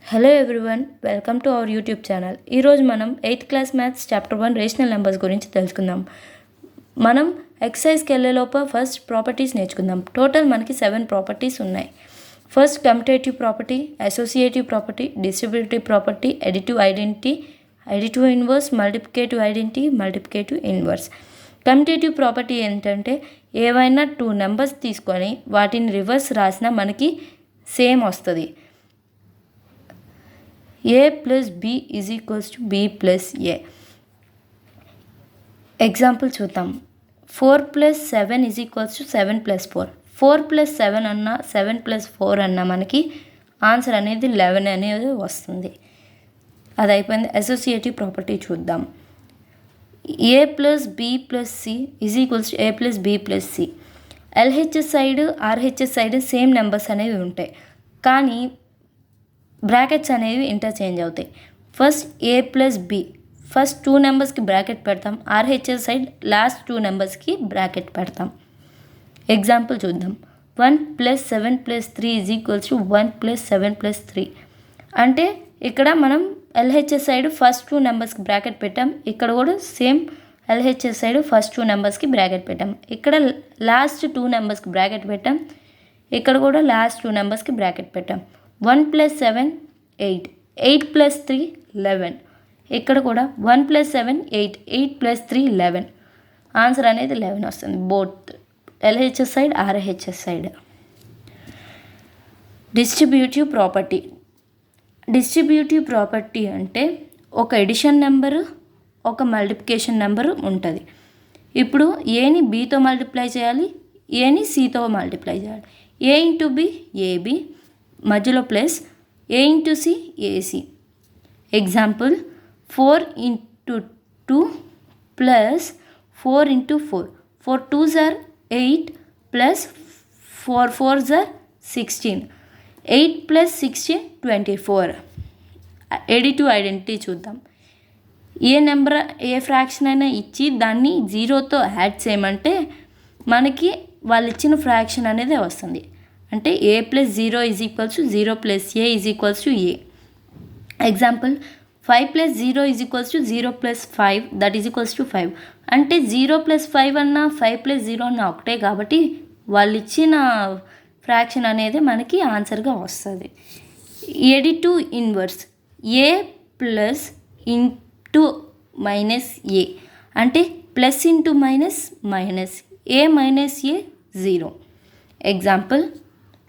Hello everyone, welcome to our YouTube channel. ఈరోజు మనం 8th class maths chapter 1 rational numbers గురించి తెలుసుకుందాం. మనం ఎక్సర్సైజ్కి వెళ్ళేలోపు ఫస్ట్ ప్రాపర్టీస్ నేర్చుకుందాం. టోటల్ మనకి 7 ప్రాపర్టీస్ ఉన్నాయి. First commutative property, associative property, distributive property, additive identity, additive inverse, multiplicative identity, multiplicative inverse. Commutative property ఏంటంటే ఏవైనా 2 నెంబర్స్ తీసుకొని వాటిని రివర్స్ రాసినా మనకి సేమ్ వస్తుంది. a plus b is equals to b plus a. Example చూద్దాం. 4 plus 7 is equals to 7 plus 4. 4 plus 7 అన్నా 7 plus 4 అన్నా మనకి ఆన్సర్ అనేది 11 అనేది వస్తుంది. అది అయిపోయింది. అసోసియేటివ్ ప్రాపర్టీ చూద్దాం. a plus b plus c is equals to a plus b plus c. LHS side RHS side same numbers అనేవి ఉంటాయి, కానీ బ్రాకెట్స్ అనేవి ఇంటర్చేంజ్ అవుతాయి. ఫస్ట్ ఏ ప్లస్ బి, ఫస్ట్ 2 నెంబర్స్కి బ్రాకెట్ పెడతాం. ఆర్హెచ్ఎస్ సైడ్ లాస్ట్ 2 నెంబర్స్కి bracket పెడతాం. ఎగ్జాంపుల్ చూద్దాం. 1 + 7 + 3 = 1 + 7 + 3. అంటే ఇక్కడ మనం ఎల్హెచ్ఎస్ సైడ్ ఫస్ట్ 2 నెంబర్స్కి బ్రాకెట్ పెట్టాం. ఇక్కడ కూడా సేమ్ ఎల్హెచ్ఎస్ సైడ్ ఫస్ట్ 2 నెంబర్స్కి బ్రాకెట్ పెట్టాం. ఇక్కడ లాస్ట్ 2 నెంబర్స్కి బ్రాకెట్ పెట్టాం. ఇక్కడ కూడా లాస్ట్ 2 నెంబర్స్కి బ్రాకెట్ పెట్టాం. 1 + 7 8, 8 + 3 11. ఇక్కడ కూడా 1 + 7 8, 8 + 3 11. ఆన్సర్ అనేది 11 వస్తుంది, both LHS side RHS side. Distributive property. Distributive property అంటే ఒక ఎడిషన్ నెంబరు, ఒక మల్టిప్లికేషన్ నెంబరు ఉంటుంది. ఇప్పుడు ఏని బీతో మల్టిప్లై చేయాలి, ఏని సితో మల్టిప్లై చేయాలి. ఏ ఇంటూ బి ఏబి, మధ్యలో plus A into C AC. Example 4 × 2 + 4 × 4. 4 2s are 8 + 4 4s are 16. 8 + 16 24. Additive identity చూద్దాం. ఏ నెంబర్ ఏ ఫ్రాక్షన్ అయినా ఇచ్చి దాన్ని 0తో యాడ్ చేయమంటే మనకి వాళ్ళు ఇచ్చిన ఫ్రాక్షన్ అనేది వస్తుంది. అంటే a + 0 = 0 + a = a. Example 5 + 0 = 0 + 5, that = 5. అంటే 0 + 5 అన్నా 5 + 0 అన్నా ఒకటే, కాబట్టి వాళ్ళు ఇచ్చిన ఫ్రాక్షన్ అనేది మనకి ఆన్సర్గా వస్తుంది. Additive inverse. a + (-a) అంటే plus into minus minus, a - a 0. Example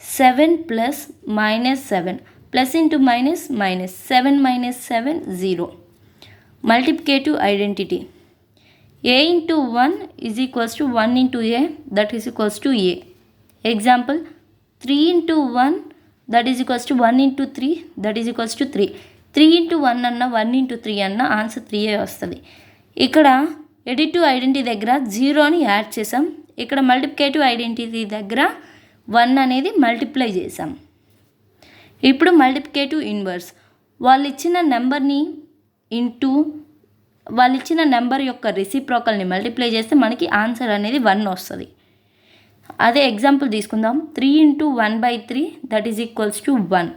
7 + -7, plus into minus minus, 7 - 7 0. Multiplicative identity. a × 1 = 1 × a, that = a. Example 3 × 1, that = 1 × 3, that = 3. 3 × 1 అన్న 1 × 3 అన్న ఆన్సర్ 3 వస్తుంది. ఇక్కడ ఎడిటివ్ ఐడెంటిటీ దగ్గర 0ని యాడ్ చేసాం. ఇక్కడ మల్టిప్లికేటివ్ ఐడెంటిటీ దగ్గర 1 అనేది మల్టిప్లై చేసాం. ఇప్పుడు మల్టిప్లికేటివ్ ఇన్వర్స్. వాళ్ళు ఇచ్చిన నెంబర్ని ఇంటూ వాళ్ళు ఇచ్చిన నెంబర్ యొక్క రెసిప్రోకల్ని మల్టిప్లై చేస్తే మనకి ఆన్సర్ అనేది 1 వస్తుంది. అదే ఎగ్జాంపుల్ తీసుకుందాం. 3 × 1/3, దట్ = 1.